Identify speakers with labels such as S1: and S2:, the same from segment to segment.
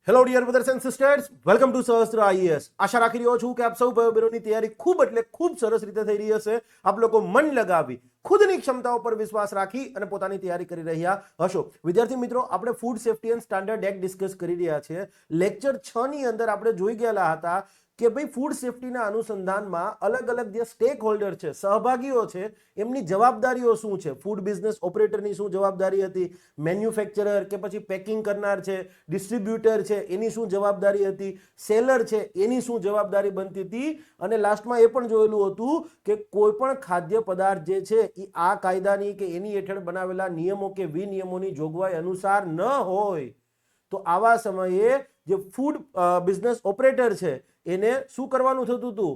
S1: Hello dear brothers and sisters, welcome to Sahastra IAS. આશા રાખી રહ્યો છું કે આપ સૌ ભાઈઓ બહેનોની તૈયારી ખૂબ એટલે ખૂબ સરસ રીતે થઈ રહી હશે. આપ લોકો મન લગાવી ખુદની ક્ષમતાઓ પર વિશ્વાસ રાખી અને પોતાની તૈયારી કરી રહ્યા હશો. વિદ્યાર્થી મિત્રો, આપણે food safety and standard act discuss કરી રહ્યા છીએ. લેક્ચર 6 ની અંદર આપણે જોઈ ગયેલા હતા કે ભાઈ ફૂડ સેફ્ટીના અનુસંધાનમાં અલગ અલગ જે સ્ટેક હોલ્ડર છે, સહભાગીઓ છે, એમની જવાબદારીઓ શું છે. ફૂડ બિઝનેસ ઓપરેટરની શું જવાબદારી હતી, મેન્યુફેક્ચરર કે પછી પેકિંગ કરનાર છે, ડિસ્ટ્રીબ્યુટર છે, એની શું જવાબદારી હતી, સેલર છે એની શું જવાબદારી બનતી હતી, અને લાસ્ટમાં એ પણ જોયેલું હતું કે કોઈ પણ ખાદ્ય પદાર્થ જે છે એ આ કાયદાની કે એની હેઠળ બનાવેલા નિયમો કે વિનિયમોની જોગવાઈ અનુસાર ન હોય તો આવા સમયે જે ફૂડ બિઝનેસ ઓપરેટર છે એને શું કરવાનું થતું હતું?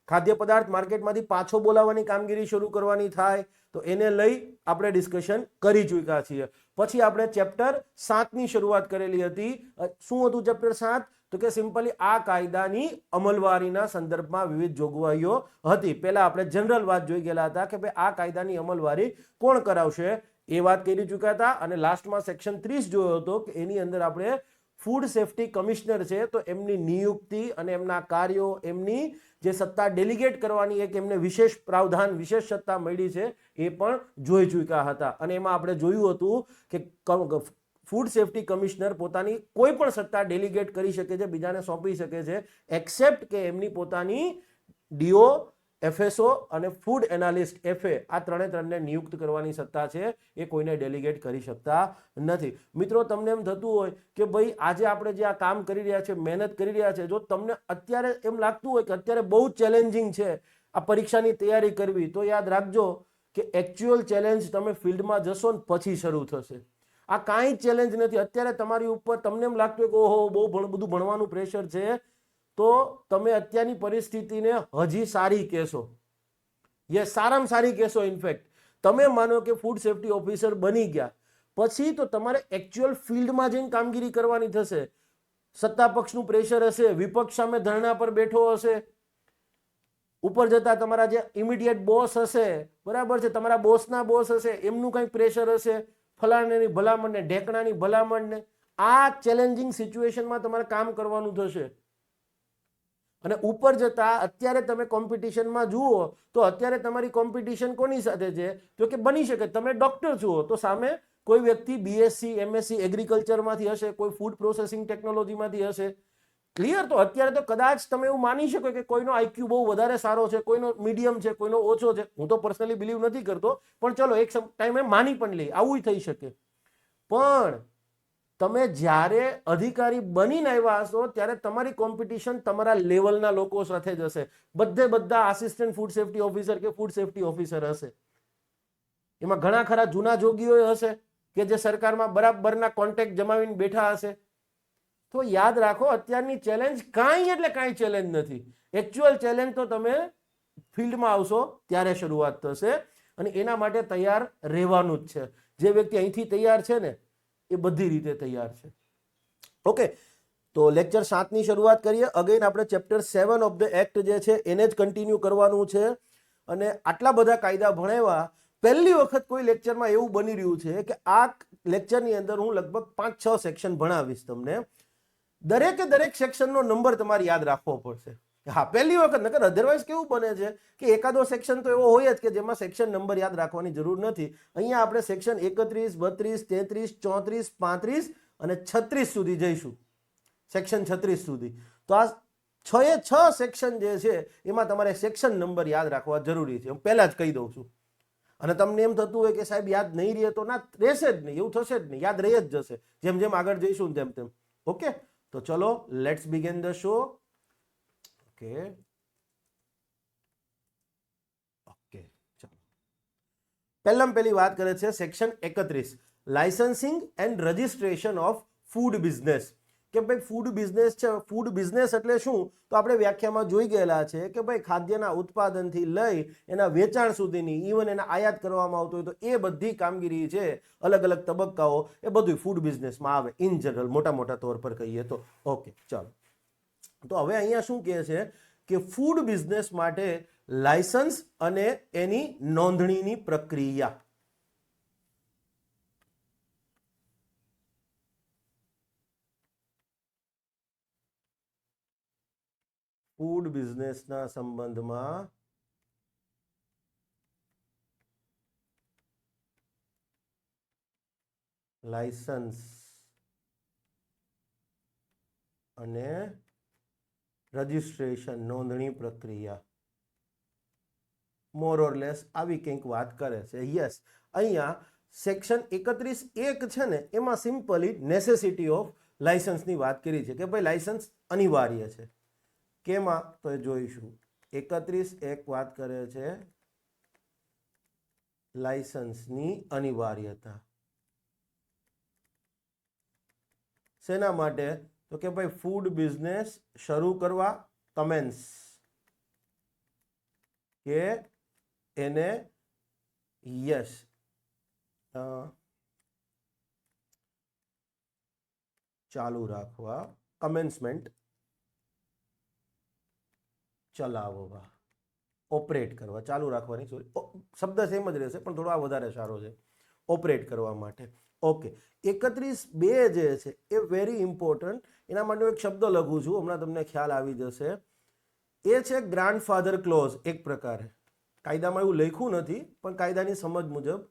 S1: ખાદ્ય પદાર્થ માર્કેટમાંથી પાછો બોલાવવાની કામગીરી શરૂ કરવાની થાય. તો એને લઈ આપણે ડિસ્કશન કરી ચૂક્યા છીએ. પછી આપણે ચેપ્ટર 7 ની શરૂઆત કરેલી હતી. શું હતું ચેપ્ટર 7? તો કે સિમ્પલી આ કાયદાની અમલવારીના સંદર્ભમાં વિવિધ જોગવાઈઓ હતી. પહેલા આપણે જનરલ વાત જોઈ ગયેલા હતા કે ભાઈ આ કાયદાની અમલવારી કોણ કરાવશે એ વાત કરી ચૂક્યા હતા. અને લાસ્ટમાં સેક્શન 30 જોયો હતો કે એની અંદર આપણે ફૂડ સેફ્ટી કમિશનર છે તો એમની નિયુક્તિ અને એમના કાર્યો, એમની જે સત્તા ડેલિગેટ કરવાની એક એમને વિશેષ પ્રાવધાન, વિશેષ સત્તા મળી છે એ પણ જોઈ ચૂક્યા હતા. અને એમાં આપણે જોયું હતું કે ફૂડ સેફ્ટી કમિશનર પોતાની કોઈ પણ સત્તા ડેલિગેટ કરી શકે છે, બીજાને સોંપી શકે છે, એક્સેપ્ટ કે એમની પોતાની ડીઓ, એફએસઓ અને ફૂડ એનાલિસ્ટ એફએ આ ત્રણને નિયુક્ત કરવાની સત્તા છે એ કોઈને ડેલિગેટ કરી શકતા નથી. મિત્રો, તમને એમ થતું હોય કે ભાઈ આજે આપણે જે આ કામ કરી રહ્યા છે, મહેનત કરી રહ્યા છે, જો તમને અત્યારે એમ લાગતું હોય કે અત્યારે બહુ ચેલેન્જિંગ છે આ પરીક્ષાની તૈયારી કરવી, તો યાદ રાખજો કે એકચ્યુઅલ ચેલેન્જ તમે ફિલ્ડમાં જશો ને પછી શરૂ થશે. આ કાંઈ ચેલેન્જ નથી. અત્યારે તમારી ઉપર તમને એમ લાગતું હોય કે ઓહો બહુ બધું ભણવાનું પ્રેશર છે, તો તમે અત્યારની પરિસ્થિતિને હજી સારી કહેશો. યસ, સારામાં સારી કહેશો. ઇનફેક્ટ તમે માનો કે ફૂડ સેફ્ટી ઓફિસર બની ગયા પછી તો તમારે એકચ્યુઅલ ફિલ્ડમાં જઈને કામગીરી કરવાની થશે. સત્તા પક્ષનું પ્રેશર હશે, વિપક્ષ સામે ધરણા પર બેઠો હશે, ઉપર જતા તમારા જે ઇમિડિયેટ બોસ હશે, બરાબર છે, તમારા બોસના બોસ હશે, એમનું કંઈક પ્રેશર હશે, ફલાણાની ભલામણને, ઢેકણાની ભલામણને. આ ચેલેન્જિંગ સિચ્યુએશનમાં તમારે કામ કરવાનું થશે. અને ઉપર જતા અત્યારે તમે કોમ્પિટિશનમાં જુઓ તો અત્યારે તમારી કોમ્પિટિશન કોની સાથે છે? તો કે બની શકે તમે ડોક્ટર જુઓ તો સામે કોઈ વ્યક્તિ બીએસસી, એમએસસી એગ્રીકલ્ચરમાંથી હશે, કોઈ ફૂડ પ્રોસેસિંગ ટેકનોલોજીમાંથી હશે. ક્લિયર? તો અત્યારે તો કદાચ તમે એવું માની શકો કે કોઈનો આઈક્યુ બહુ વધારે સારો છે, કોઈનો મીડિયમ છે, કોઈનો ઓછો છે. હું તો પર્સનલી બિલીવ નથી કરતો, પણ ચલો એક ટાઈમે માની પણ લઈ, આવું થઈ શકે. પણ તમે જ્યારે અધિકારી બનીને આવ્યા હશો ત્યારે તમારી કોમ્પિટિશન તમારા લેવલના લોકો સાથે જ હશે. બધા આસિસ્ટન્ટ ફૂડ સેફ્ટી ઓફિસર કે ફૂડ સેફ્ટી ઓફિસર હશે. એમાં ઘણા ખરા જૂના જોગીઓ હશે કે જે સરકારમાં બરાબરના કોન્ટેક્ટ જમાવીને બેઠા હશે. તો યાદ રાખો, અત્યારની ચેલેન્જ કાંઈ એટલે કાંઈ ચેલેન્જ નથી. એકચ્યુઅલ ચેલેન્જ તો તમે ફિલ્ડમાં આવશો ત્યારે શરૂઆત થશે, અને એના માટે તૈયાર રહેવાનું જ છે. જે વ્યક્તિ અહીંથી તૈયાર છે ને એ બધી રીતે તૈયાર છે. ઓકે, તો લેક્ચર 7 ની શરૂઆત કરીએ. અગેન આપણે ચેપ્ટર 7 ઓફ ધ એક્ટ જે છે એને જ કન્ટિન્યુ કરવાનું છે. અને આટલા બધા કાયદા ભણાવ્યા, પહેલી વખત કોઈ લેક્ચરમાં એવું બની રહ્યું છે કે આ લેક્ચરની અંદર હું લગભગ 5-6 સેક્શન ભણાવીશ તમને. દરેકે દરેક સેક્શનનો નંબર તમારે યાદ રાખવો પડશે. હા, પહેલી વખત. નકર અધરવાઇઝ કેવું બને છે કે એકાદો સેક્શન તો એવો હોય જ કે જેમાં સેક્શન નંબર યાદ રાખવાની જરૂર નથી. અહીંયા આપણે સેક્શન 31, 32, 33, 34, 35 અને 36 સુધી જઈશું. સેક્શન 36 સુધી. તો આ 6 સેક્શન જે છે એમાં તમારે સેક્શન નંબર યાદ રાખવા જરૂરી છે. હું પહેલા જ કહી દઉં છું. અને તમને એમ થતું હોય કે સાહેબ યાદ નહીં રહે, તો ના રહેશે જ નહીં, એવું થશે જ નહીં, યાદ રહી જ જશે જેમ જેમ આગળ જઈશું તેમ તેમ. ઓકે, તો ચલો let's begin the show. Okay okay, ચાલો. પહેલી વાત કરે છે section 31, licensing and registration of food business. કે ભાઈ ફૂડ બિઝનેસ છે. ફૂડ બિઝનેસ એટલે શું? તો આપણે વ્યાખ્યામાં જોઈ ગયેલા છે કે ભાઈ ખાદ્યના ઉત્પાદનથી લઈ એના વેચાણ સુધીની, ઇવન એના આયાત કરવામાં આવતો હોય તો એ બધી કામગીરી છે, અલગ અલગ તબક્કાઓ, એ બધું ફૂડ બિઝનેસમાં આવે ઇન જનરલ, મોટા તौर પર કહીએ તો. ઓકે, ચાલો. તો હવે અહીંયા શું કહે છે કે ફૂડ બિઝનેસ માટે લાયસન્સ અને એની નોંધણીની પ્રક્રિયા. ફૂડ બિઝનેસના સંબંધમાં લાયસન્સ અને રજિસ્ટ્રેશન નોંધણી પ્રક્રિયા મોર ઓર લેસ આવી કંઈક વાત કરે છે. યસ, અહીંયા સેક્શન 31(1) છે ને એમાં સિમ્પલી નેસેસિટી ઓફ લાયસન્સની વાત કરી છે કે ભાઈ લાયસન્સ અનિવાર્ય છે. કેમાં તો એ જોઈશું. 31(1) વાત કરે છે લાયસન્સની અનિવાર્યતા. શેના માટે? તો કે ભાઈ ફૂડ બિઝનેસ શરૂ કરવા, કમેન્સ, કે એને યસ ચાલુ રાખવા, કમેન્સમેન્ટ, ચલાવવા, ઓપરેટ કરવા, ચાલુ રાખવાની, સોરી શબ્દ સેમ જ રહેશે પણ થોડો આ વધારે સારો છે, ઓપરેટ કરવા માટે. ઓકે, 31(2) જે છે એ વેરી ઇમ્પોર્ટન્ટ. એના માટે હું એક શબ્દ લખું છું, હમણાં તમને ખ્યાલ આવી જશે. એ છે ગ્રાન્ડફાધર ક્લોઝ. એક પ્રકારે કાયદામાં એવું લખ્યું નથી પણ કાયદાની સમજ મુજબ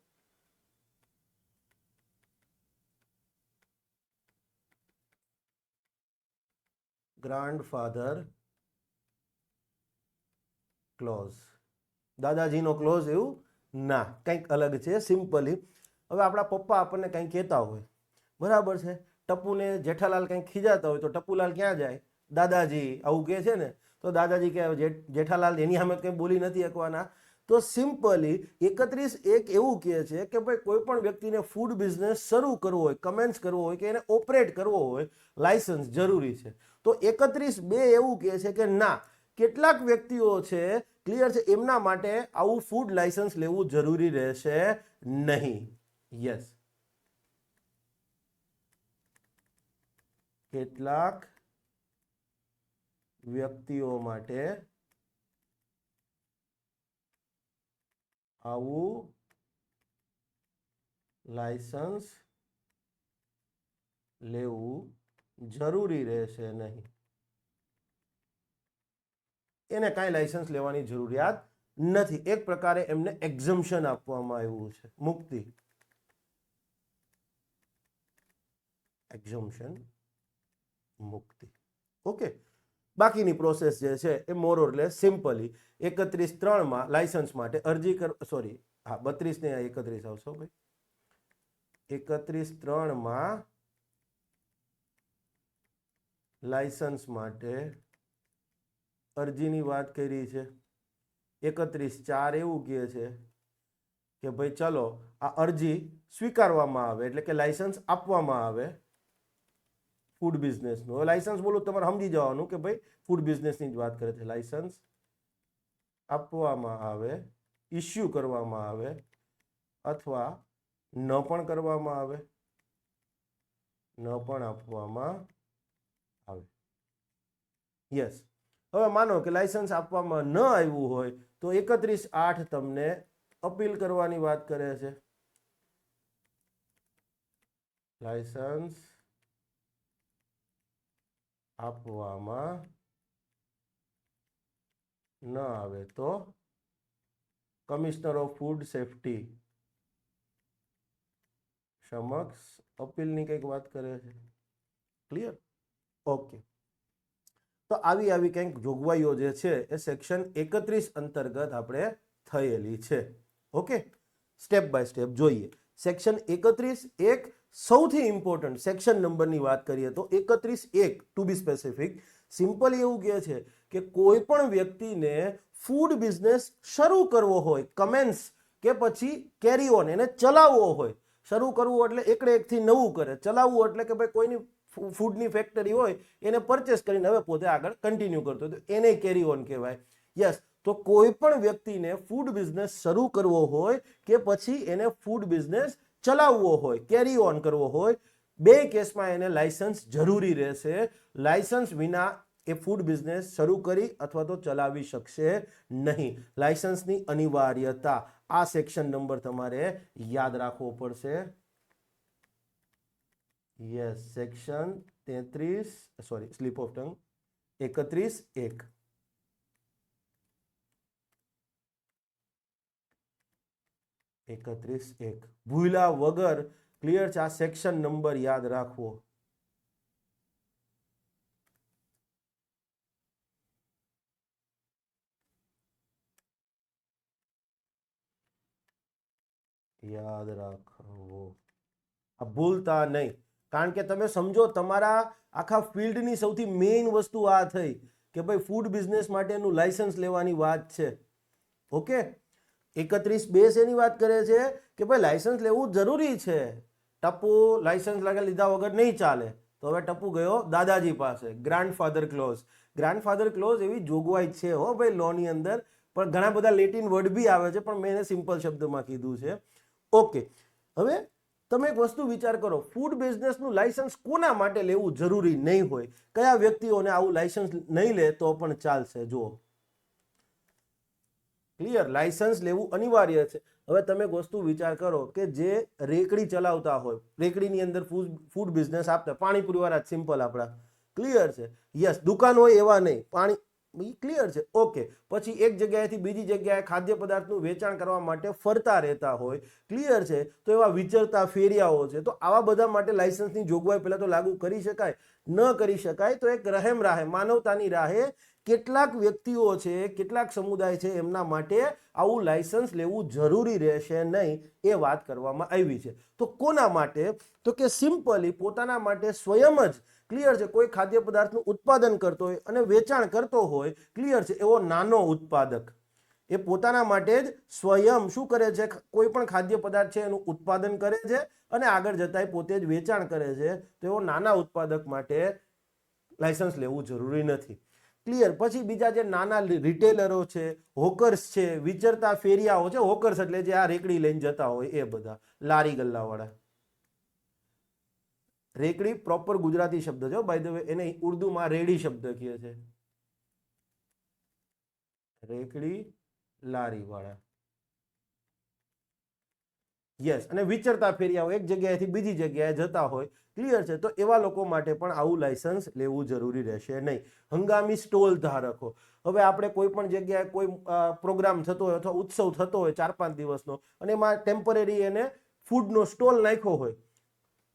S1: ગ્રાન્ડફાધર ક્લોઝ, દાદાજીનો ક્લોઝ એવું ના, કંઈક અલગ છે. સિમ્પલી હવે આપણા પપ્પા આપણને કંઈક કહેતા હોય, બરાબર છે, ટપુને જેઠાલાલ કંઈક ખીજાતા હોય તો ટપુલાલ ક્યાં જાય? દાદાજી આવું કહે છે ને, તો દાદાજી કે જેઠાલાલ એની સામે કંઈ બોલી નથી શકવાના. તો સિમ્પલી 31(1) એવું કહે છે કે ભાઈ કોઈ પણ વ્યક્તિને ફૂડ બિઝનેસ શરૂ કરવો હોય, કમેન્સ કરવો હોય કે એને ઓપરેટ કરવો હોય, લાયસન્સ જરૂરી છે. તો 31(2) એવું કહે છે કે ના, કેટલાક વ્યક્તિઓ છે, ક્લિયર છે, એમના માટે આવું ફૂડ લાયસન્સ લેવું જરૂરી રહેશે નહીં. યસ, કેટલાક વ્યક્તિઓ માટે આવું લાયસન્સ લેવું જરૂરી રહેશે નહીં. એને કાંઈ લાયસન્સ લેવાની જરૂરિયાત નથી. એક પ્રકારે એમને એક્ઝમ્પશન આપવામાં આવ્યું છે, મુક્તિ, એક્ઝમ્પશન, મુક્તિ. ઓકે, બાકીની પ્રોસેસ જે છે એ મોર ઓર લેસ સિમ્પલી 31(3) લાયસન્સ માટે અરજી સોરી હા 32 ને 31 આવશો ભાઈ. 31(3) લાયસન્સ માટે અરજીની વાત કરી છે. 31(4) એવું કહે છે કે ભાઈ ચલો આ અરજી સ્વીકારવામાં આવે, એટલે કે લાયસન્સ આપવામાં આવે ફૂડ બિઝનેસનું. હવે લાયસન્સ બોલું તમારે સમજી જવાનું કે ભાઈ ફૂડ બિઝનેસની જ વાત કરે છે. લાયસન્સ આપવામાં આવે, ઇસ્યુ કરવામાં આવે અથવા ન પણ કરવામાં આવે, ન પણ આપવામાં આવે. યસ, હવે માનો કે લાયસન્સ આપવામાં ન આવ્યું હોય તો 31(8) તમને અપીલ કરવાની વાત કરે છે. લાયસન્સ આપવામાં ન આવે તો કમિશનર ઓફ ફૂડ સેફ્ટી સમક્ષ અપીલની કંઈક વાત કરે છે. ક્લિયર? ઓકે, તો આવી કંઈક જોગવાઈઓ જે છે એ સેક્શન 31 અંતર્ગત આપણે થયેલી છે. ઓકે, સ્ટેપ બાય સ્ટેપ જોઈએ. સેક્શન 31(1) સૌથી ઇમ્પોર્ટન્ટ સેક્શન નંબરની વાત કરીએ તો 31(1) ટુ બી સ્પેસિફિક. સિમ્પલી એવું કહે છે કે કોઈ પણ વ્યક્તિને ફૂડ બિઝનેસ શરૂ કરવો હોય, કમેન્સ કે પછી કેરી ઓન, એને ચલાવવો હોય. શરૂ કરવું એટલે એકડે એકથી નવું કરે, ચલાવવું એટલે કે ભાઈ કોઈની ફૂડની ફેક્ટરી હોય એને પરચેસ કરીને હવે પોતે આગળ કન્ટિન્યુ કરતો હોય તો એને કેરી ઓન કહેવાય. યસ, તો કોઈ પણ વ્યક્તિને ફૂડ બિઝનેસ શરૂ કરવો હોય કે પછી એને ફૂડ બિઝનેસ ચલાવવો હોય, કેરી ઓન કરવો હોય, બે કેસમાં એને લાયસન્સ જરૂરી રહેશે. લાયસન્સ વિના એ ફૂડ બિઝનેસ શરૂ કરી અથવા તો ચલાવી શકશે નહીં. લાયસન્સની અનિવાર્યતા, આ સેક્શન નંબર તમારે યાદ રાખવો પડશે. Yes, section 33 sorry slip of tongue 31(1). 31(1) ભૂલા વગર ક્લિયર છે. આ સેક્શન નંબર યાદ રાખવો. યાદ રાખવો, આ ભૂલતા નહીં. કારણ કે તમે સમજો તમારા આખા ફિલ્ડની સૌથી મેઇન વસ્તુ આ થઈ કે ભાઈ ફૂડ બિઝનેસ માટેનું લાયસન્સ લેવાની વાત છે. ઓકે, 31(2) એની વાત કરે છે કે ભાઈ લાયસન્સ લેવું જરૂરી છે. ટપ્પુ લાયસન્સ લીધા વગર નહીં ચાલે. તો હવે ટપ્પુ ગયો દાદાજી પાસે. Grandfather close. ગ્રાન્ડફાધર ક્લોઝ એવી જોગવાઈ છે હો ભાઈ લો ની અંદર, પણ ઘણા બધા લેટિન વર્ડ બી આવે છે, પણ મેં એને સિમ્પલ શબ્દમાં કીધું છે. ઓકે, હવે તમે એક વસ્તુ વિચાર કરો, ફૂડ બિઝનેસનું લાયસન્સ કોના માટે લેવું જરૂરી નહીં હોય? કયા વ્યક્તિઓને આવું લાયસન્સ નહીં લે તો પણ ચાલશે? જુઓ, ક્લિયર, લાયસન્સ લેવું અનિવાર્ય છે. હવે તમે એક વસ્તુ વિચાર કરો કે જે રેકડી ચલાવતા હોય, રેકડીની અંદર ફૂડ બિઝનેસ આપતા, પાણીપુરી વાળા સિમ્પલ આપણા, ક્લિયર છે. યસ, દુકાન હોય એવા નહીં, પાણી, ક્લિયર છે. ઓકે, પછી એક જગ્યાએથી બીજી જગ્યાએ ખાદ્ય પદાર્થનું વેચાણ કરવા માટે ફરતા રહેતા હોય, ક્લિયર છે. તો એવા વિચરતા ફેરિયાઓ છે, તો આવા બધા માટે લાયસન્સની જોગવાઈ પહેલા તો લાગુ કરી શકાય? ન કરી શકાય. તો એક રહેમ રાહે, માનવતાની રાહે કેટલાક વ્યક્તિઓ છે, કેટલાક સમુદાય છે, એમના માટે આવું લાયસન્સ લેવું જરૂરી રહેશે નહીં, એ વાત કરવામાં આવી છે. તો કોના માટે? તો કે સિમ્પલી પોતાના માટે સ્વયં જ, ક્લિયર છે, કોઈ ખાદ્ય પદાર્થનું ઉત્પાદન કરતો હોય અને વેચાણ કરતો હોય, ક્લિયર છે, એવો નાનો ઉત્પાદક, એ પોતાના માટે જ સ્વયં શું કરે છે? કોઈ પણ ખાદ્ય પદાર્થ છે એનું ઉત્પાદન કરે છે અને આગળ જતા પોતે જ વેચાણ કરે છે. તો એવો નાના ઉત્પાદક માટે લાયસન્સ લેવું જરૂરી નથી. ક્લિયર. પછી બીજા જે નાના રિટેલરો છે, હોકર્સ છે, વિચરતા ફેરિયાઓ છે. હોકર્સ એટલે જે આ રેકડી લઈને જતા હોય એ બધા, લારી ગલ્લાવાળા. રેકડી પ્રોપર ગુજરાતી શબ્દ છે બાય ધ વે, એને ઉર્દુમાં રેડી શબ્દ કહે છે. રેકડી, લારી વાળા. યસ, અને વિચરતા ફેરિયાઓ એક જગ્યાએથી બીજી જગ્યાએ જતા હોય, ક્લિયર છે. તો એવા લોકો માટે પણ આવું લાયસન્સ લેવું જરૂરી રહેશે નહીં. હંગામી સ્ટોલ ધારકો, હવે આપણે કોઈ પણ જગ્યાએ કોઈ પ્રોગ્રામ થતો હોય અથવા ઉત્સવ થતો હોય 4-5 દિવસનો, અને એમાં ટેમ્પરરી એને ફૂડનો સ્ટોલ નાખ્યો હોય,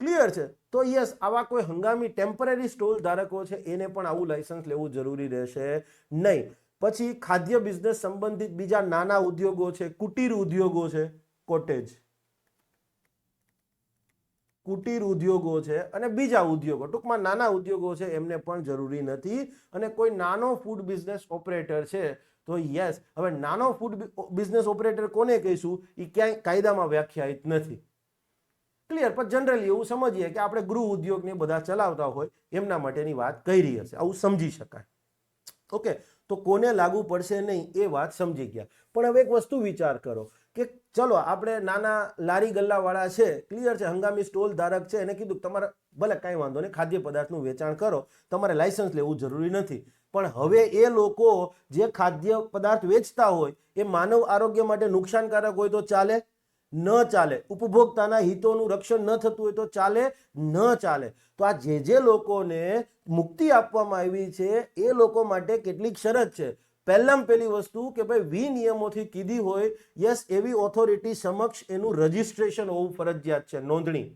S1: ક્લિયર છે. તો યસ, આવા કોઈ હંગામી ટેમ્પરરી સ્ટોલ ધારકો છે એને પણ આવું લાયસન્સ લેવું જરૂરી રહેશે નહીં. પછી ખાદ્ય બિઝનેસ સંબંધિત બીજા નાના ઉદ્યોગો છે, કુટીર ઉદ્યોગો છે, કોટેજ, કુટીર ઉદ્યોગો છે અને બીજા ઉદ્યોગો, ટૂંકમાં નાના ઉદ્યોગો છે, એમને પણ જરૂરી નથી. અને કોઈ નાનો ફૂડ બિઝનેસ ઓપરેટર છે તો યસ, હવે નાનો ફૂડ બિઝનેસ ઓપરેટર કોને કહીશું એ ક્યાંય કાયદામાં વ્યાખ્યાયિત નથી, ક્લિયર. પણ જનરલી એવું સમજીએ કે આપણે ગૃહ ઉદ્યોગ ને બધા ચલાવતા હોય એમના માટેની વાત કરી હશે, આવું સમજી શકાય. ઓકે, તો કોને લાગુ પડશે નહીં એ વાત સમજી ગયા. પણ હવે એક વસ્તુ વિચાર કરો કે ચલો આપણે નાના લારી ગલ્લા વાળા છે, ક્લિયર છે, હંગામી સ્ટોલ ધારક છે, એને કીધું તમારે ભલે કાંઈ વાંધો નહીં, ખાદ્ય પદાર્થનું વેચાણ કરો, તમારે લાયસન્સ લેવું જરૂરી નથી. પણ હવે એ લોકો જે ખાદ્ય પદાર્થ વેચતા હોય એ માનવ આરોગ્ય માટે નુકસાનકારક હોય તો ચાલે? ન ચાલે. ઉપભોક્તાના હિતોનું રક્ષણ ન થતું હોય તો ચાલે? ન ચાલે. તો આ જે લોકોને મુક્તિ આપવામાં આવી છે એ લોકો માટે કેટલીક શરત છે. પહેલામાં પહેલી વસ્તુ કે ભાઈ વિનિયમોથી કીધી હોય, યસ, એવી ઓથોરિટી સમક્ષ એનું રજિસ્ટ્રેશન હોવું ફરજિયાત છે, નોંધણી,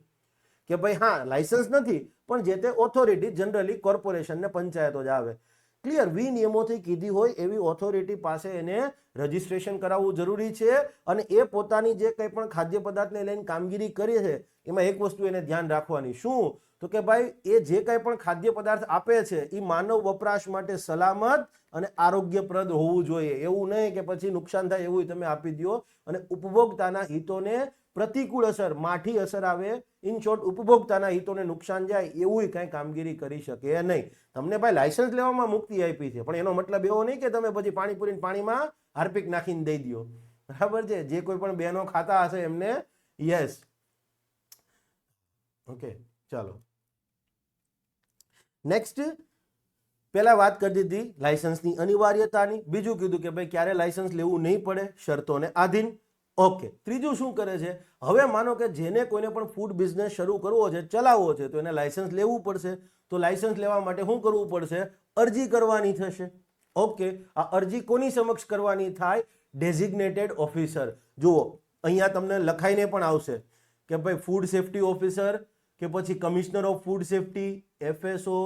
S1: કે ભાઈ હા લાયસન્સ નથી પણ જે તે ઓથોરિટી, જનરલી કોર્પોરેશન ને પંચાયતો જ આવે, ક્લિયર. વિનિયમોથી કીધી હોય એવી ઓથોરિટી પાસે એને રજિસ્ટ્રેશન કરાવવું જરૂરી છે. અને એ પોતાની જે કંઈ પણ ખાદ્ય પદાર્થને લઈને કામગીરી કરે છે એમાં એક વસ્તુ એને ધ્યાન રાખવાની, શું? તો કે ભાઈ એ જે કંઈ પણ ખાદ્ય પદાર્થ આપે છે એ માનવ વપરાશ માટે સલામત અને આરોગ્યપ્રદ હોવું જોઈએ. એવું નહીં કે પછી નુકસાન થાય એવું તમે આપી દો અને ઉપભોક્તાના હિતોને પ્રતિકૂળ અસર, માઠી અસર આવે, ઇન શોર્ટ ઉપભોક્તાના હિતોને નુકસાન જાય એવું કંઈ કામગીરી કરી શકે નહીં. તમને ભાઈ લાયસન્સ લેવામાં મુક્તિ આપી છે, પણ એનો મતલબ એવો નહીં કે તમે પછી પાણીપુરી પાણીમાં હાર્પિક નાખીને દઈ દો, બરાબર છે? જે કોઈ પણ બહેનો ખાતા હશે એમને, યસ. ઓકે, ચાલો નેક્સ્ટ. પહેલા વાત કરી દીધી લાયસન્સની અનિવાર્યતાની. બીજું કીધું કે ભાઈ ક્યારે લાયસન્સ લેવું નહીં પડે, શરતોને આધીન. ઓકે, ત્રીજું શું કરે છે? હવે માનો કે જેને કોઈને પણ ફૂડ બિઝનેસ શરૂ કરવો છે, ચલાવવો છે, તો એને લાયસન્સ લેવું પડશે. તો લાયસન્સ લેવા માટે શું કરવું પડશે? અરજી કરવાની થશે. ઓકે, આ અરજી કોની સમક્ષ કરવાની થાય? Designated officer. જુઓ, અહીંયા તમને લખાઈને પણ આવશે કે ભાઈ ફૂડ સેફ્ટી ઓફિસર કે પછી commissioner of food safety FSO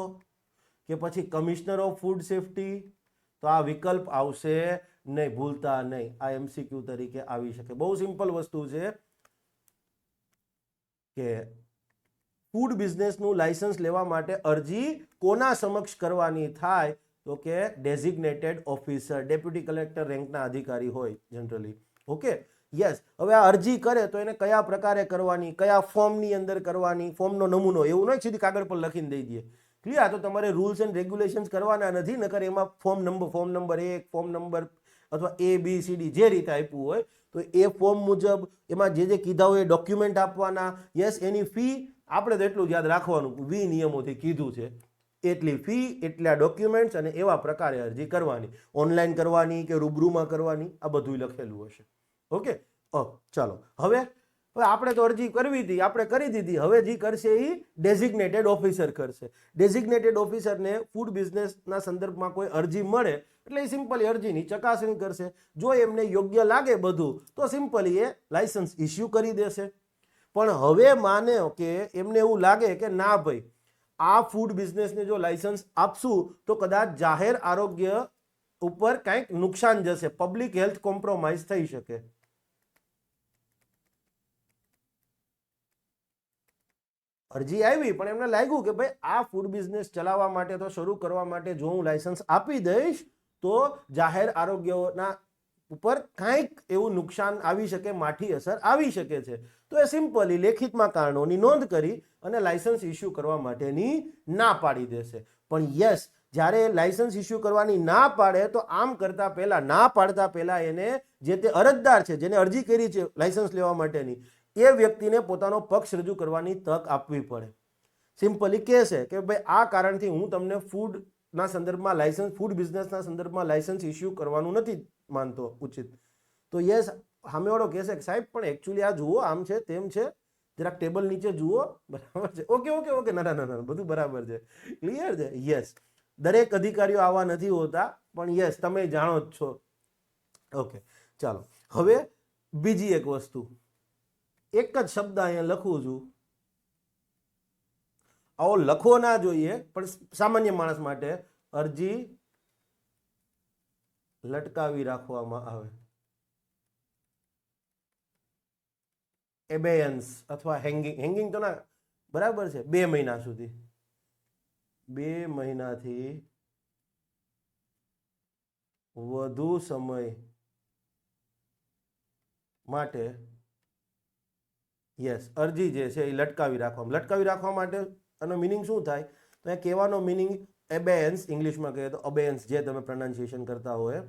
S1: કે પછી કમિશનર ઓફ ફૂડ સેફ્ટી, તો આ વિકલ્પ આવશે નહીં, ભૂલતા નહીં. આ MCQ તરીકે આવી શકે. બહુ સિમ્પલ વસ્તુ છે કે ફૂડ બિઝનેસનું લાયસન્સ લેવા માટે અરજી કોના સમક્ષ કરવાની થાય, તો કે ડેઝિગ્નેટેડ ઓફિસર, ડેપ્યુટી કલેક્ટર રેન્કના અધિકારી હોય જનરલી. Okay, yes. હવે આ અરજી કરે તો એને કયા પ્રકારે કરવાની, કયા ફોર્મની અંદર કરવાની, ફોર્મનો નમૂનો, એવું નહીં સીધી કાગળ પર લખીને દઈ દઈએ. ક્લિયર? તો તમારે રૂલ્સ એન્ડ રેગ્યુલેશન્સ કરવાના નથી, નકર એમાં ફોર્મ નંબર 1, ફોર્મ નંબર અથવા ABCD જે રીતે આપ્યું હોય તો એ ફોર્મ મુજબ એમાં જે કીધા હોય એ ડોક્યુમેન્ટ આપવાના. યસ, એની ફી આપણે તો એટલું જ યાદ રાખવાનું, નિયમોથી કીધું છે એટલી ફી, એટલા ડોક્યુમેન્ટ્સ અને એવા પ્રકારે અરજી કરવાની. ઓનલાઈન કરવાની કે રૂબરૂમાં કરવાની, આ બધું લખેલું હશે. ઓકે, ચાલો. હવે આપણે તો અરજી કરવી હતી, આપણે કરી દીધી. હવે જે કરશે એ ડેઝિગ્નેટેડ ઓફિસર કરશે. ડેઝિગ્નેટેડ ઓફિસરને ફૂડ બિઝનેસના સંદર્ભમાં કોઈ અરજી મળે એટલે એ સિમ્પલી અરજીની ચકાસણી કરશે. જો એમને યોગ્ય લાગે બધું તો સિમ્પલી એ લાયસન્સ ઇસ્યુ કરી દેશે. પણ હવે માને કે એમને એવું લાગે કે ના ભાઈ, આ ફૂડ બિઝનેસને જો લાયસન્સ આપશું તો કદાચ જાહેર આરોગ્ય ઉપર કંઈક નુકસાન જશે, પબ્લિક હેલ્થ કોમ્પ્રોમાઇઝ થઈ શકે. અરજી આવી પણ એમને લાગ્યું કે ભાઈ આ ફૂડ બિઝનેસ ચલાવવા માટે તો શરૂ કરવા માટે જો હું લાયસન્સ આપી દઈશ તો જાહેર આરોગ્યના ઉપર કંઈક એવું નુકસાન આવી શકે, માઠી અસર આવી શકે છે. તો એ સિમ્પલી લેખિતમાં કારણોની નોંધ કરી અને લાયસન્સ ઇસ્યુ કરવા માટેની ના પાડી દેશે. પણ યસ, જ્યારે લાયસન્સ ઇસ્યુ કરવાની ના પાડે તો આમ કરતા પહેલા, ના પાડતા પહેલા એને જે તે અરજદાર છે જેને અરજી કરી છે લાયસન્સ લેવા માટેની, એ વ્યક્તિને પોતાનો પક્ષ રજૂ કરવાની તક આપવી પડે. સિમ્પલી કહેશે કે ભાઈ આ કારણથી હું તમને ફૂડના સંદર્ભમાં લાયસન્સ, ફૂડ બિઝનેસના સંદર્ભમાં લાયસન્સ ઇસ્યુ કરવાનું નથી માનતો ઉચિત. તો યસ, સામેવાળો કહેશે કે સાહેબ પણ એકચ્યુઅલી આ જુઓ, આમ છે તેમ છે, જરાક ટેબલ નીચે જુઓ, બરાબર છે. ઓકે ઓકે ઓકે, ના ના ના, બધું બરાબર છે, ક્લિયર છે. યસ, દરેક અધિકારીઓ આવા નથી હોતા, પણ યસ તમે જાણો જ છો. ઓકે, ચાલો. હવે બીજી એક વસ્તુ, એક જ શબ્દ અહીંયા લખું છું, આવો લખવો ના જોઈએ પણ સામાન્ય માણસ માટે અરજી લટકાવી રાખવામાં આવે. એબેયન્સ અથવા હેંગિંગ, હેંગિંગ તો ના, બરાબર છે, 2 મહિના સુધી, 2 મહિનાથી વધુ સમય માટે યસ અરજી જે છે એ લટકાવી રાખવામાં. લટકાવી રાખવા માટે આનો મિનિંગ શું થાય? તો એ કહેવાનો મિનિંગ એબેયન્સ, ઇંગ્લિશમાં કહીએ તો અબેયન્સ, જે તમે પ્રોનાઉન્સિએશન કરતા હોય.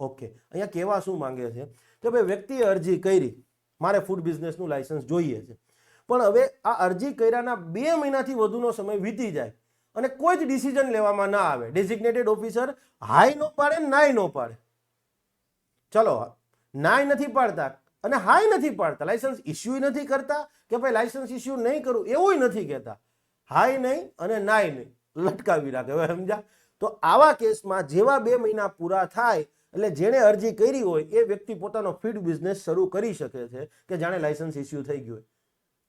S1: ઓકે, અહીંયા કહેવા શું માંગે છે કે ભાઈ વ્યક્તિએ અરજી કરી, મારે ફૂડ બિઝનેસનું લાયસન્સ જોઈએ છે, પણ હવે આ અરજી કર્યાના 2 મહિનાથી વધુનો સમય વીતી જાય અને કોઈ જ ડિસિઝન લેવામાં ના આવે. ડેઝિગ્નેટેડ ઓફિસર હાય નો પાડે, નાય નો પાડે. ચલો, નાય નથી પાડતા અને હાય નથી પાડતા, લાયસન્સ ઇસ્યુ નથી કરતા કે ભાઈ લાયસન્સ ઇસ્યુ નહીં કરું એવું નથી કહેતા, હાય નહીં અને નાય નહીં, લટકાવી રાખે. હવે સમજા? તો આવા કેસમાં જેવા 2 મહિના પૂરા થાય એટલે જેણે અરજી કરી હોય એ વ્યક્તિ પોતાનો ફીડ બિઝનેસ શરૂ કરી શકે છે કે જાણે લાયસન્સ ઇસ્યુ થઈ ગયું હોય.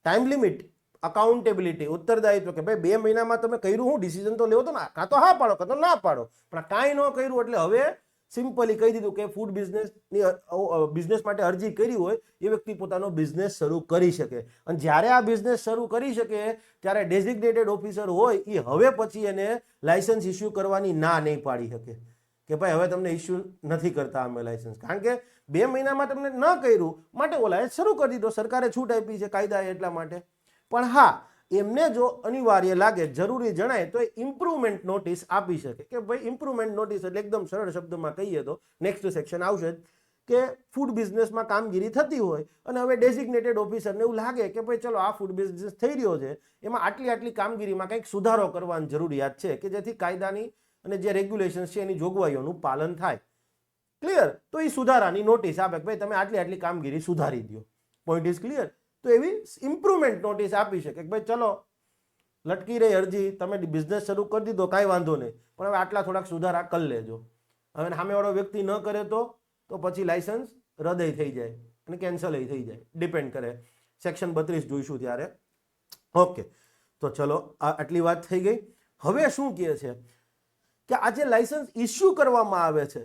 S1: ટાઈમ લિમિટ, અકાઉન્ટેબિલિટી, ઉત્તરદાયિત્વ કે ભાઈ 2 મહિનામાં તમે કર્યું, હું ડિસિઝન તો લેવો તો ના, કાં તો હા પાડો કાં તો ના પાડો, પણ કાંઈ ન કર્યું એટલે હવે સિમ્પલી કહી દીધું કે ફૂડ બિઝનેસની બિઝનેસ માટે અરજી કરી હોય એ વ્યક્તિ પોતાનો બિઝનેસ શરૂ કરી શકે. અને જ્યારે આ બિઝનેસ શરૂ કરી શકે ત્યારે ડેઝિગ્નેટેડ ઓફિસર હોય એ હવે પછી એને લાયસન્સ ઇસ્યુ કરવાની ના નહીં પાડી શકે કે ભાઈ હવે તમને ઇસ્યુ નથી કરતા અમે લાયસન્સ, કારણ કે 2 મહિનામાં તમને ન કર્યું માટે ઓલાએ શરૂ કરી દીધો, સરકારે છૂટ આપી છે કાયદા એટલા માટે. પણ હા, એમને જો અનિવાર્ય લાગે, જરૂરી જણાય તો ઇમ્પ્રુવમેન્ટ નોટિસ આપી શકે કે ભાઈ ઇમ્પ્રુવમેન્ટ નોટિસ એટલે એકદમ સરળ શબ્દમાં કહીએ તો નેક્સ્ટ સેક્શન આવશે કે ફૂડ બિઝનેસમાં કામગીરી થતી હોય અને હવે ડેઝિગ્નેટેડ ઓફિસરને એવું લાગે કે ભાઈ ચલો આ ફૂડ બિઝનેસ થઈ રહ્યો છે, એમાં આટલી કામગીરીમાં કંઈક સુધારો કરવાની જરૂરિયાત છે કે જેથી કાયદાની અને જે રેગ્યુલેશન્સ છે એની જોગવાઈઓનું પાલન થાય. ક્લિયર? તો એ સુધારાની નોટિસ આપે કે ભાઈ તમે આટલી કામગીરી સુધારી દો. Point is clear? તો એવી ઇમ્પ્રુવમેન્ટ નોટિસ આપી શકે કે ભાઈ ચલો લટકી રહી અરજી, તમે બિઝનેસ શરૂ કરી દીધો, કાંઈ વાંધો નહીં, પણ હવે આટલા થોડાક સુધારા કરી લેજો. હવે સામેવાળો વ્યક્તિ ન કરે તો પછી લાયસન્સ રદ થઈ જાય, અને કેન્સલ થઈ જાય, ડિપેન્ડ કરે, સેક્શન 32 જોઈશું ત્યારે. ઓકે, તો ચલો આટલી વાત થઈ ગઈ. હવે શું કહે છે કે આ જે લાયસન્સ ઇસ્યુ કરવામાં આવે છે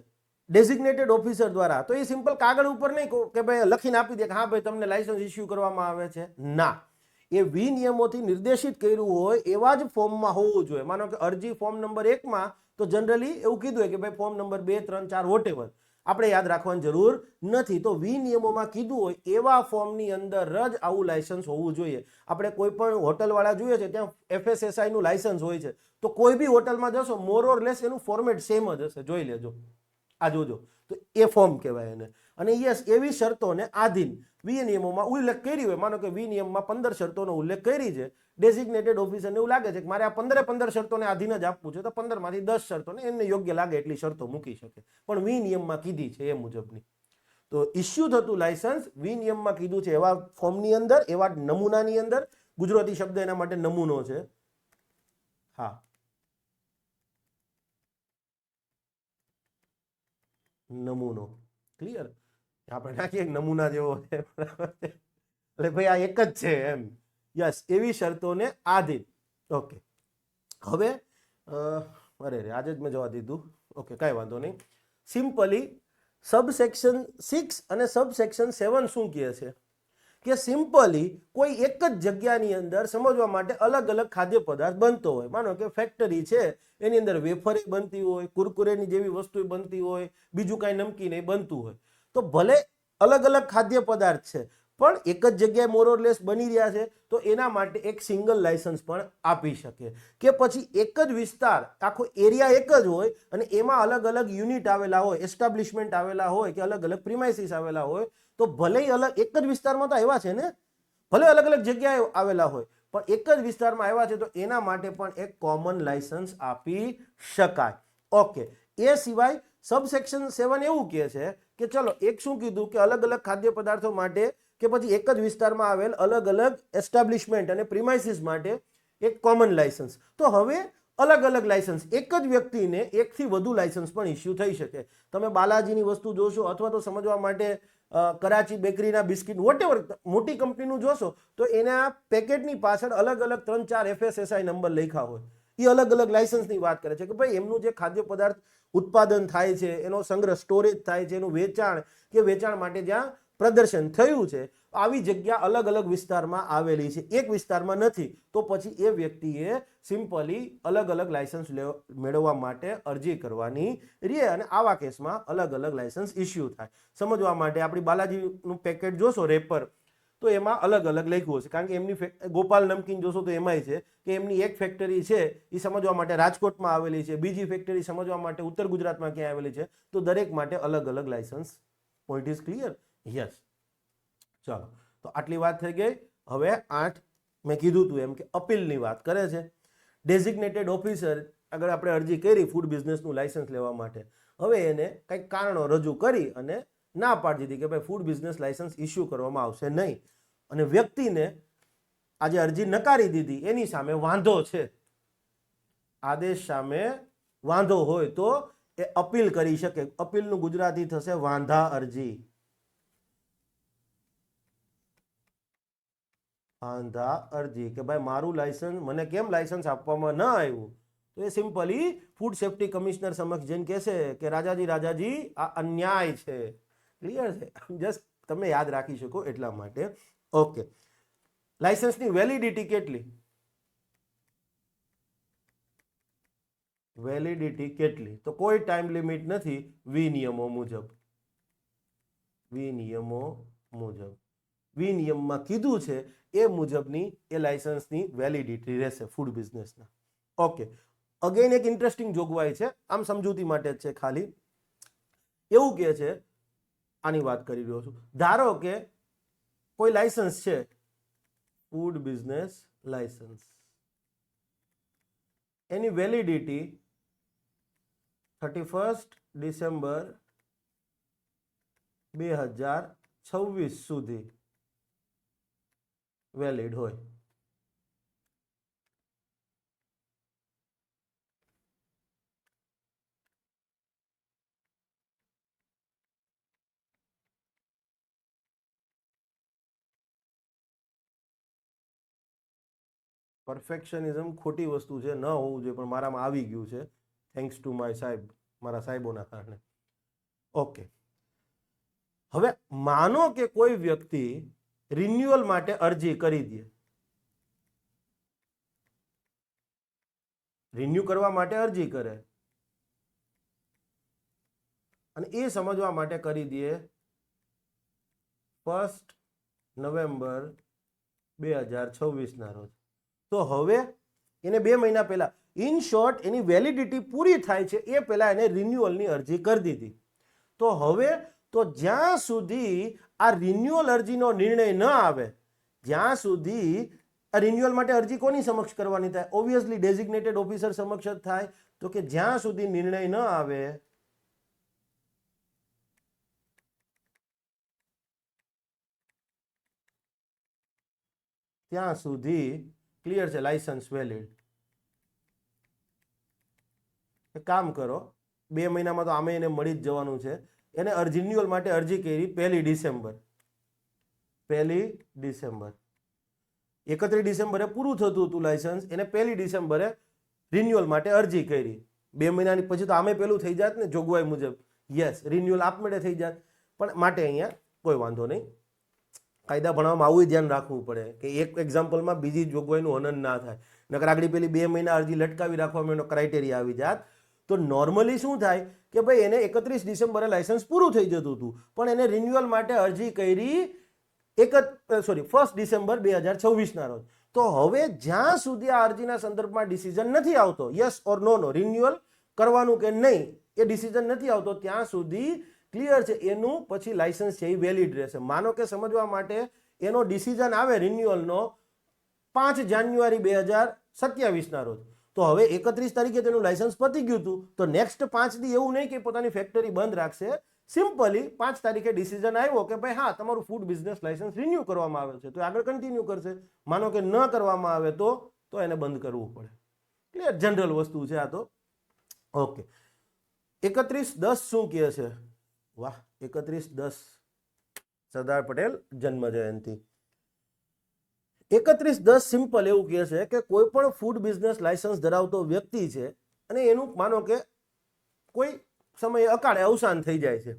S1: ડેઝિગ્નેટેડ ઓફિસર દ્વારા, તો એ સિમ્પલ કાગળ ઉપર નહીં કે ભાઈ લખીને આપી દે કે હા ભાઈ તમને લાયસન્સ ઇસ્યુ કરવામાં આવે છે. ના, એ વિનિયમોથી નિર્દેશિત કર્યું હોય એવા જ ફોર્મમાં હોવું જોઈએ. માનો કે અરજી ફોર્મ નંબર 1માં તો જનરલી એવું કીધું હોય કે ભાઈ ફોર્મ નંબર 2, 3, 4 વોટેવર, આપણે યાદ રાખવાની જરૂર નથી. તો વિનિયમોમાં કીધું હોય એવા ફોર્મની અંદર જ આવું લાયસન્સ હોવું જોઈએ. આપણે કોઈ પણ હોટલવાળા જોઈએ છે ત્યાં FSSAI નું લાયસન્સ હોય છે, તો કોઈ બી હોટલમાં જશો મોર ઓર લેસ એનું ફોર્મેટ સેમ જ હશે, જોઈ લેજો, આ જોજો. તો એ ફોર્મ કહેવાય એને. અને યસ, એવી શરતોને આધીન વિનિયમોમાં ઉલ્લેખ કરી હોય, માનો કે વિનિયમમાં 15 શરતોનો ઉલ્લેખ કરી છે, ડેઝિગ્નેટેડ ઓફિસરને એવું લાગે છે કે મારે આ 15 શરતોને આધીન જ આપવું છે, તો 15માંથી 10 શરતોને એમને યોગ્ય લાગે એટલી શરતો મૂકી શકે, પણ વિનિયમમાં કીધી છે એ મુજબની. તો ઇસ્યુ થતું લાયસન્સ વિનિયમમાં કીધું છે એવા ફોર્મની અંદર, એવા નમૂનાની અંદર, ગુજરાતી શબ્દ એના માટે નમૂનો છે. હા, નમૂનો ક્લિયર, આપણે નાખીએ નમૂના જેવો છે, એટલે ભાઈ આ એક જ છે એમ. યસ, એવી શરતોને આધીન. ઓકે, હવે અરે રે, આજે જ મેં જવા દીધું. ઓકે, કાંઈ વાંધો નહીં. સિમ્પલી સબસેક્શન 6 અને સબસેક્શન 7 શું કહે છે કે સિમ્પલી કોઈ એક જ જગ્યાની અંદર સમજવા માટે અલગ અલગ ખાદ્ય પદાર્થ બનતો હોય. માનો કે ફેક્ટરી છે, એની અંદર વેફર બનતી હોય, કુરકુરેની જેવી વસ્તુ બનતી હોય, બીજું કાંઈ નમકીન બનતું હોય, તો ભલે અલગ અલગ ખાદ્ય પદાર્થ છે પણ એક જ જગ્યાએ મોર ઓર લેસ બની રહ્યા છે, તો એના માટે એક સિંગલ લાયસન્સ પણ આપી શકે. કે પછી એક જ વિસ્તાર, આખો એરિયા એક જ હોય અને એમાં અલગ અલગ યુનિટ આવેલા હોય, એસ્ટાબ્લિશમેન્ટ આવેલા હોય કે અલગ અલગ પ્રિમાઇસીસ આવેલા હોય, તો ભલે અલગ એક જ વિસ્તારમાં તો આવ્યા છે ને, ભલે અલગ અલગ જગ્યાએ આવેલા હોય પણ એક જ વિસ્તારમાં આવ્યા છે, તો એના માટે પણ એક કોમન લાયસન્સ આપી શકાય. ઓકે, એ સિવાય સબસેક્શન 7 એવું કહે છે કે ચલો એક શું કીધું કે અલગ અલગ ખાદ્ય પદાર્થો માટે કે પછી એક જ વિસ્તારમાં આવેલ અલગ અલગ એસ્ટાબ્લિશમેન્ટ અને પ્રિમાઇસીસ માટે એક કોમન લાયસન્સ. તો હવે અલગ અલગ લાયસન્સ, એક જ વ્યક્તિને એકથી વધુ લાયસન્સ પણ ઇસ્યુ થઈ શકે. તમે બાલાજીની વસ્તુ જોશો અથવા તો સમજવા માટે કરાચી બેકરીના બિસ્કિટ વોટેવર મોટી કંપનીનું જોશો, તો એના પેકેટની પાછળ અલગ અલગ 3-4 FSSAI નંબર લખ્યા હોય. એ અલગ અલગ લાયસન્સની વાત કરે છે કે ભાઈ એમનું જે ખાદ્ય પદાર્થ ઉત્પાદન થાય છે, એનો સંગ્રહ, સ્ટોરેજ થાય છે, એનું વેચાણ કે વેચાણ માટે જ્યાં પ્રદર્શન થયું છે, આવી જગ્યા અલગ અલગ વિસ્તારમાં આવેલી છે, એક વિસ્તારમાં નથી, તો પછી એ વ્યક્તિએ સિમ્પલી અલગ અલગ લાયસન્સ મેળવવા માટે અરજી કરવાની રહે અને આવા કેસમાં અલગ અલગ લાયસન્સ ઇસ્યુ થાય. સમજવા માટે આપણી બાલાજીનું પેકેટ જોશો રેપર, તો એમાં અલગ અલગ લખ્યું હશે, કારણ કે એમની ગોપાલ નમકીન જોશો તો એમાંય છે કે એમની એક ફેક્ટરી છે એ સમજવા માટે રાજકોટમાં આવેલી છે, બીજી ફેક્ટરી સમજવા માટે ઉત્તર ગુજરાતમાં ક્યાં આવેલી છે, તો દરેક માટે અલગ અલગ licence. Point is clear? Yes. ચાલો, તો આટલી વાત થઈ ગઈ. હવે 8 મેં કીધું તું એમ કે અપીલની વાત કરે છે. ડેઝિગ્નેટેડ ઓફિસર આગળ આપણે અરજી કરી ફૂડ બિઝનેસનું લાયસન્સ લેવા માટે, હવે એને કંઈક કારણો રજૂ કરી અને ના પાડી દીધી કે ભાઈ ફૂડ બિઝનેસ લાયસન્સ ઇસ્યુ કરવામાં આવશે નહીં, અને વ્યક્તિને આજે અરજી નકારી દીધી, એની સામે વાંધો છે, આદેશ સામે વાંધો હોય તો એ અપીલ કરી શકે. અપીલનું ગુજરાતી થશે વાંધા અરજી. વાંધા અરજી કે ભાઈ મારું લાયસન્સ, મને કેમ લાયસન્સ આપવામાં ન આવ્યું, તો એ સિમ્પલી ફૂડ સેફ્ટી કમિશનર સમક્ષ જઈને કહેશે કે રાજાજી આ અન્યાય છે. ક્લિયર છે? જસ્ટ તમે યાદ રાખી શકો એટલા માટે. ઓકે, લાયસન્સની વેલિડિટી કેટલી? વેલિડિટી કેટલી? તો કોઈ ટાઈમ લિમિટ નથી વિનિયમો મુજબ. વિનિયમો મુજબ, વિનિયમમાં કીધું છે એ મુજબની એ લાયસન્સની વેલિડિટી રહેશે ફૂડ બિઝનેસના. ઓકે, અગેન એક ઇન્ટરેસ્ટિંગ જોગવાઈ છે, આમ સમજૂતી માટે જ છે ખાલી. એવું કહે છે, આની વાત કરી રહ્યો છું, ધારો કે કોઈ લાયસન્સ છે, ફૂડ બિઝનેસ લાયસન્સ, એની વેલિડિટી 31 ડિસેમ્બર 2026 સુધી વેલિડ હોય. પરફેક્શનિઝમ ખોટી વસ્તુ છે, ન હોવું જોઈએ, પણ મારામાં આવી ગયું છે, થેન્ક્સ ટુ માય સાહેબ, મારા સાહેબોના કારણે. ઓકે, હવે માનો કે કોઈ વ્યક્તિ રિન્યુઅલ માટે અરજી કરી દે, રિન્યુ કરવા માટે અરજી કરે અને એ સમજવા માટે કરી દે 1 નવેમ્બર 2026 ના રોજ. તો હવે એને 2 મહિના પહેલા, ઇન શોર્ટ એની વેલિડિટી પૂરી થાય છે એ પહેલા એને રિન્યુઅલની અરજી કરી દીધી. તો હવે તો જ્યાં સુધી આ રિન્યુઅલ અરજીનો નિર્ણય ન આવે, જ્યાં સુધી આ રિન્યુઅલ માટે અરજી કોની સમક્ષ કરવાની થાય? ઓબ્વિયસલી ડેઝિગ્નેટેડ ઓફિસર સમક્ષ જ થાય. તો કે જ્યાં સુધી નિર્ણય ન આવે ત્યાં સુધી ક્લિયર છે, લાયસન્સ વેલિડ. કામ કરો, 2 મહિનામાં તો આમે એને મળી જ જવાનું છે. એને રિન્યુઅલ માટે અરજી કરી 1 ડિસેમ્બર, 1 ડિસેમ્બર, 31 ડિસેમ્બરે પૂરું થતું હતું લાયસન્સ, એને 1 ડિસેમ્બરે રિન્યુઅલ માટે અરજી કરી. 2 મહિનાની પછી તો આમે પેલું થઈ જાત ને જોગવાઈ મુજબ, યસ રિન્યુઅલ આપમેળે થઈ જાત. પણ માટે અહીંયા કોઈ વાંધો નહીં, કાયદા ભણવામાં આવું ધ્યાન રાખવું પડે કે એક એક્ઝામ્પલમાં બીજી જોગવાઈનું હનન ના થાય, નકર આગળ પેલી 2 મહિના અરજી લટકાવી રાખવામાં એનો ક્રાઇટેરિયા આવી જાત. તો નોર્મલી શું થાય કે ભાઈ એને 31 ડિસેમ્બરે લાયસન્સ પૂરું થઈ જતું હતું, પણ એને રિન્યુઅલ માટે અરજી કરી 1 ડિસેમ્બર 2026 ના રોજ. તો હવે જ્યાં સુધી આ અરજીના સંદર્ભમાં ડિસિઝન નથી આવતો, યસ ઓર નો રિન્યુઅલ કરવાનું કે નહીં એ ડિસિઝન નથી આવતો, ત્યાં સુધી ક્લિયર છે એનું પછી લાયસન્સ છે એ વેલિડ રહેશે. માનો કે સમજવા માટે એનો ડિસિઝન આવે રિન્યુઅલનો 5 જાન્યુઆરી 2027 ના રોજ, તો હવે 31 તારીખે તેનું લાયસન્સ પતી ગયું હતું. તો નેક્સ્ટ 5 દી એવું નહીં કે પોતાની ફેક્ટરી બંધ રાખશે, સિમ્પલી 5 તારીખે ડિસિઝન આવ્યો કે ભાઈ હા તમારું ફૂડ બિઝનેસ લાયસન્સ રિન્યુ કરવામાં આવે છે, તો આગળ કન્ટિન્યુ કરશે. માનો કે ન કરવામાં આવે તો એને બંધ કરવું પડે. ક્લિયર, જનરલ વસ્તુ છે આ તો. ઓકે, 31/10 શું કહે છે? વાહ, 31/10 સરદાર પટેલ જન્મ જયંતિ. 31/10 સિમ્પલ એવું કહે છે કે કોઈ પણ ફૂડ બિઝનેસ લાયસન્સ ધરાવતો વ્યક્તિ છે અને એનું માનો કે કોઈ સમયે અકાળે અવસાન થઈ જાય છે,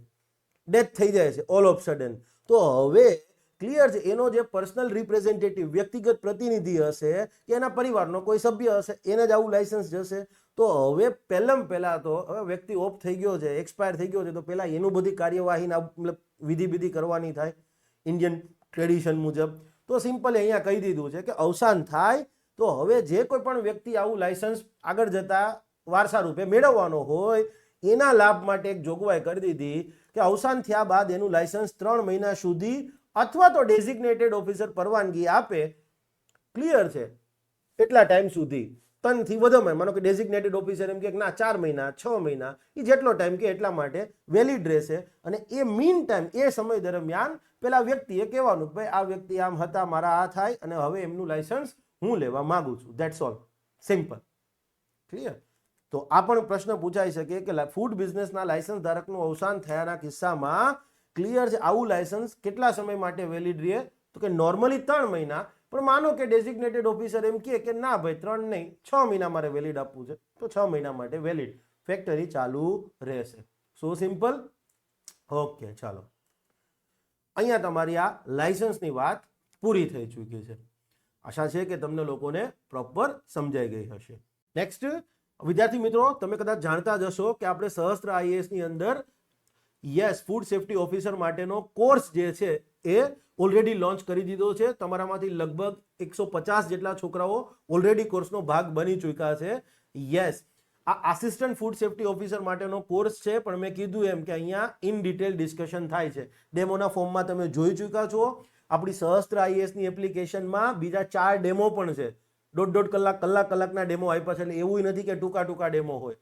S1: ડેથ થઈ જાય છે ઓલ ઓફ સડન, તો હવે ક્લિયર છે એનો જે પર્સનલ રિપ્રેઝેન્ટેટિવ વ્યક્તિગત પ્રતિનિધિ હશે કે એના પરિવારનો કોઈ સભ્ય હશે એને જ આવું લાયસન્સ જશે. તો હવે પહેલા તો હવે વ્યક્તિ ઓફ થઈ ગયો છે, એક્સપાયર થઈ ગયો છે, તો પહેલા એનું બધી કાર્યવાહીના મતલબ વિધિ કરવાની થાય ઇન્ડિયન ટ્રેડિશન મુજબ. તો સિમ્પલી અહીંયા કહી દીધું છે કે અવસાન થાય તો હવે જે કોઈ પણ વ્યક્તિ આવું લાયસન્સ આગળ જતા વારસા રૂપે મેળવવાનો હોય એના લાભ માટે એક જોગવાઈ કરી દીધી કે અવસાન થયા બાદ એનું લાયસન્સ 3 મહિના સુધી અથવા તો ડેઝિગ્નેટેડ ઓફિસર પરવાનગી આપે, ક્લિયર છે, એટલા ટાઈમ સુધી 3 થી વધારે, માનો કે ડેઝિગ્નેટેડ ઓફિસર એમ કે ના 4 મહિના 6 મહિના, એ જેટલો ટાઈમ કે એટલા માટે વેલિડ રહેશે. અને એ મીન ટાઈમ એ સમય દરમિયાન પેલા વ્યક્તિએ કહેવાનું ભાઈ આ વ્યક્તિ આમ હતા, મારા આ થાય અને હવે એમનું લાયસન્સ હું લેવા માંગુ છું, ધેટ્સ ઓલ, સિમ્પલ. ક્લિયર. તો આ પણ પ્રશ્ન પૂછાઈ શકે કે ફૂડ બિઝનેસના લાયસન્સ ધારકનું અવસાન થયાના કિસ્સામાં ક્લિયર છે આવું લાયસન્સ કેટલા સમય માટે વેલિડ રહે? તો કે નોર્મલી 3 મહિના, પણ માનો કે ડેઝિગ્નેટેડ ઓફિસર એમ કહે કે ના ભાઈ 3 નહીં 6 મહિના મારે વેલિડ આપવું છે, તો 6 મહિના માટે વેલિડ ફેક્ટરી ચાલુ રહેશે. સો સિમ્પલ. ઓકે, ચાલો અહીંયા તમારી આ લાયસન્સની વાત પૂરી થઈ ચૂકી છે. આશા છે કે તમને લોકોને પ્રોપર સમજાઈ ગઈ હશે. નેક્સ્ટ વિદ્યાર્થી મિત્રો, તમે કદાચ જાણતા જ હશો કે આપણે સહસ્ત્ર આઈએએસ ની અંદર યસ ફૂડ સેફ્ટી ઓફિસર માટેનો કોર્સ જે છે એ ઓલરેડી લોન્ચ કરી દીધો છે. તમારામાંથી લગભગ 150 જેટલા છોકરાઓ ઓલરેડી કોર્સનો ભાગ બની ચૂક્યા છે. યસ, આ આસિસ્ટન્ટ ફૂડ સેફ્ટી ઓફિસર માટેનો કોર્સ છે, પણ મેં કીધું એમ કે અહીંયા ઇન ડિટેલ ડિસ્કશન થાય છે. ડેમોના ફોર્મમાં તમે જોઈ ચૂક્યા છો. આપણી સહસ્ત્ર આઈએએસ ની એપ્લિકેશનમાં બીજા 4 ડેમો પણ છે. 1.5 કલાકના ડેમો આપ્યા છે, એટલે એવું નથી કે ટૂંકા ડેમો હોય.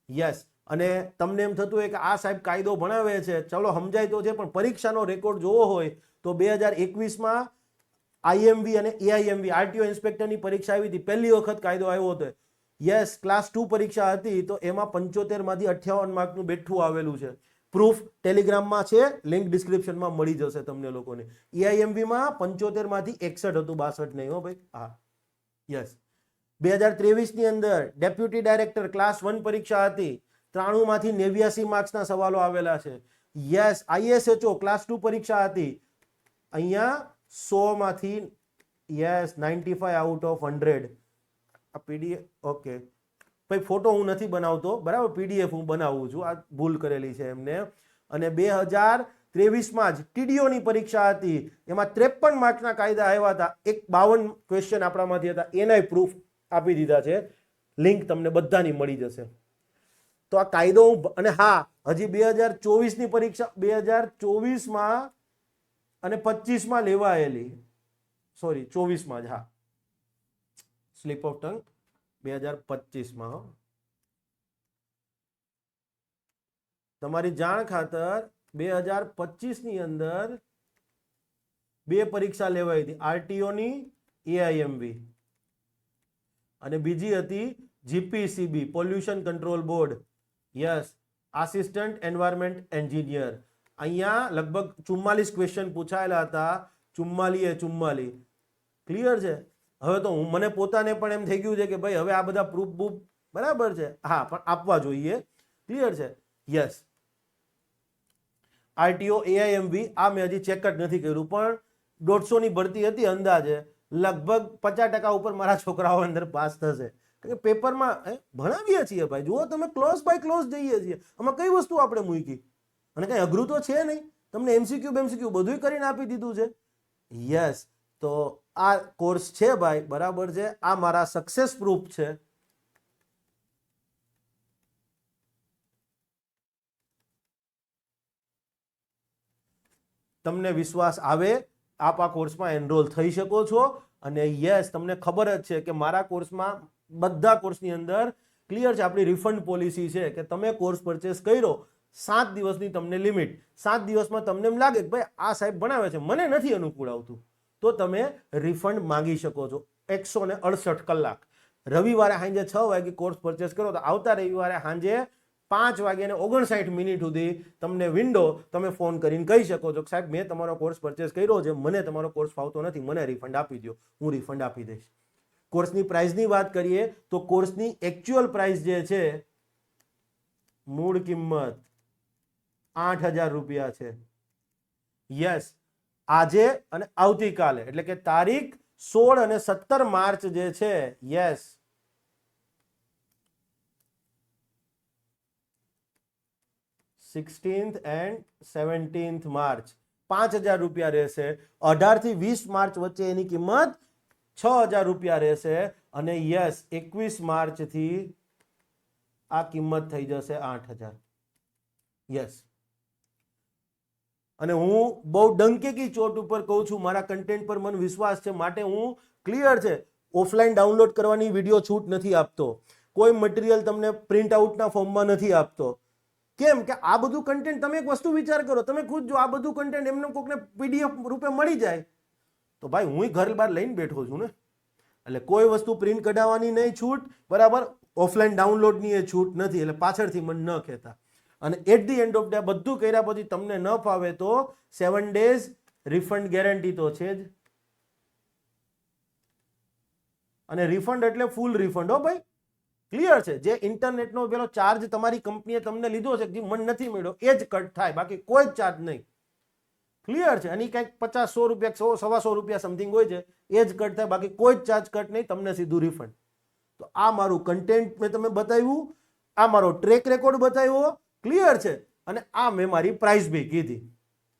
S1: યસ, અને તમને એમ થતું હોય કે આ સાહેબ કાયદો ભણાવે છે, ચલો સમજાય તો છે, પણ પરીક્ષાનો રેકોર્ડ જોવો હોય તો 2021માં આઈએમવી અને એઆઈએમવી આરટીઓ ઇન્સ્પેક્ટરની પરીક્ષા આવી હતી, પહેલી વખત કાયદો આવ્યો હતો. યસ, ક્લાસ 2 પરીક્ષા હતી તો એમાં 75 માંથી 58 માર્કનું બેઠું આવેલું છે. પ્રૂફ ટેલિગ્રામમાં છે, લિંક ડિસ્ક્રિપ્શનમાં મળી જશે તમને લોકોને. એઆઈએમવી માં 75 માંથી 61 હતું, 62 નહીં હો ભાઈ. હા, યસ 2023 ની અંદર ડેપ્યુટી ડાયરેક્ટર ક્લાસ 1 પરીક્ષા હતી, 93 માંથી 89 માર્ક્સના સવાલો આવેલા છે. યસ ISHO ક્લાસ 2 પરીક્ષા હતી, અહીંયા 100 માંથી યસ 95 આઉટ ઓફ 100. આ પીડીએફ ઓકે ભાઈ, ફોટો હું નથી બનાવતો બરાબર, પીડીએફ હું બનાવું છું, આ ભૂલ કરેલી છે એમને. અને 2023માં જ TDOની પરીક્ષા હતી, એમાં 53 માર્ક્સના કાયદા આવ્યા હતા, એક 52 ક્વેશ્ચન આપણામાંથી હતા, એનાય પ્રૂફ આપી દીધા છે, લિંક તમને બધાની મળી જશે. તો આ કાયદો અને હા, હજી 2024ની પરીક્ષા 2024માં અને 25માં લેવાયેલી, સોરી 24માં જ, હા સ્લીપ ઓફ ટંગ 2025માં. તમારી જાણ ખાતર 2025ની અંદર 2 પરીક્ષા લેવાઈ હતી, RTOની AIMB અને બીજી હતી GPCB pollution control board. Yes assistant environment engineer. અહીંયા લગભગ 44 ક્વેશ્ચન પૂછાયેલા હતા, 44. ક્લિયર છે? હવે તો મને પોતાને પણ એમ થઈ ગયું છે કે ભાઈ હવે આ બધા પ્રૂફ બૂફ બરાબર છે, હા પણ આપવા જોઈએ. ક્લિયર છે? યસ RTO AIMB આ મેં હજી ચેક જ નથી કર્યું, પણ 150 ની ભરતી હતી, અંદાજે લગભગ 50% ઉપર મારા છોકરાઓ અંદર પાસ થશે. કારણ કે પેપરમાં ભણાવીએ છીએ ભાઈ, જુઓ તમે ક્લોઝ બાય ક્લોઝ જઈએ છીએ, આમાં કઈ વસ્તુ આપણે મૂકી અને કઈ અઘરું તો છે નહીં, તમને MCQ બધું કરીને આપી દીધું છે. યસ તો આ કોર્સ છે ભાઈ, બરાબર છે, આ મારા સક્સેસ પ્રૂફ છે. તમને વિશ્વાસ આવે આપ આ કોર્સમાં એનરોલ થઈ શકો છો. અને યસ તમને ખબર જ છે કે મારા કોર્સમાં બધા કોર્સની અંદર ક્લિયર છે, આપણી રિફંડ પોલિસી છે કે તમે કોર્સ પરચેસ કર્યો 7 દિવસની તમને લિમિટ, 7 દિવસમાં તમને એમ લાગે કે ભાઈ આ સાહેબ ભણાવે છે મને નથી અનુકૂળ આવતું, તો તમે રિફંડ માંગી શકો છો 168 કલાક. રવિવારે સાંજે 6 વાગે કોર્સ પરચેસ કરો તો આવતા રવિવારે સાંજે 5 વાગ્યાને 59 મિનિટ સુધી તમને વિન્ડો, તમે ફોન કરીને કહી શકો છો કે સાહેબ મેં તમારો કોર્સ પરચેસ કર્યો છે, મને તમારો કોર્સ ફાવતો નથી, મને રિફંડ આપી દો, હું રિફંડ આપી દઈશ. કોર્સની પ્રાઇસની વાત કરીએ તો કોર્સની એકચ્યુઅલ પ્રાઇસ જે છે, મૂળ કિંમત 8,000 રૂપિયા છે. યસ આજે અને આવતીકાલે એટલે કે તારીખ 16 અને 17 માર્ચ જે છે, yes 16th and 17th March 5,000 રૂપિયા રહેશે. 18 થી 20 માર્ચ વચ્ચે એની કિંમત 6,000 રૂપિયા રહેશે. અને યસ 21 માર્ચ થી આ કિંમત થઈ જશે 8,000. યસ અને હું બહુ ડંકેકી ચોટ ઉપર કહું છું, મારા કન્ટેન્ટ પર મને વિશ્વાસ છે, માટે હું ક્લિયર છે ઓફલાઈન ડાઉનલોડ કરવાની વિડીયો છૂટ નથી આપતો, કોઈ મટીરિયલ તમને પ્રિન્ટ આઉટના ફોર્મમાં નથી આપતો. કેમ કે આ બધું કન્ટેન્ટ, તમે એક વસ્તુ વિચાર કરો, તમે ખુદ જો આ બધું કન્ટેન્ટ એમને કોકને PDF રૂપે મળી જાય તો ભાઈ હું ઘર બહાર લઈને બેઠો છું ને, એટલે કોઈ વસ્તુ પ્રિન્ટ કઢાવવાની નહીં છૂટ, બરાબર, ઓફલાઈન ડાઉનલોડની એ છૂટ નથી, એટલે પાછળથી મને ન કહેતા. અને at the end of day બધું કર્યા પછી તમને ન ફાવે તો 7 days રિફંડ ગેરંટી તો છે જ. અને રિફંડ એટલે ફૂલ રિફંડ હો ભાઈ, ક્લિયર છે? જે ઇન્ટરનેટનો પેલો ચાર્જ તમારી કંપનીએ તમને લીધો છે, જે મને નથી મળ્યો એ જ કટ થાય, બાકી કોઈ જ ચાર્જ નહીં. ક્લિયર છે? અને કંઈક 50-100 રૂપિયા, 100-125 રૂપિયા સમથિંગ હોય છે, એ જ કટ થાય, બાકી કોઈ જ ચાર્જ કટ નહીં, તમને સીધું રિફંડ. તો આ મારું કન્ટેન્ટ મેં તમે બતાવ્યું, આ મારો ટ્રેક રેકોર્ડ બતાવ્યો, ક્લિયર છે? અને આ મેં મારી પ્રાઇસ બી કીધી.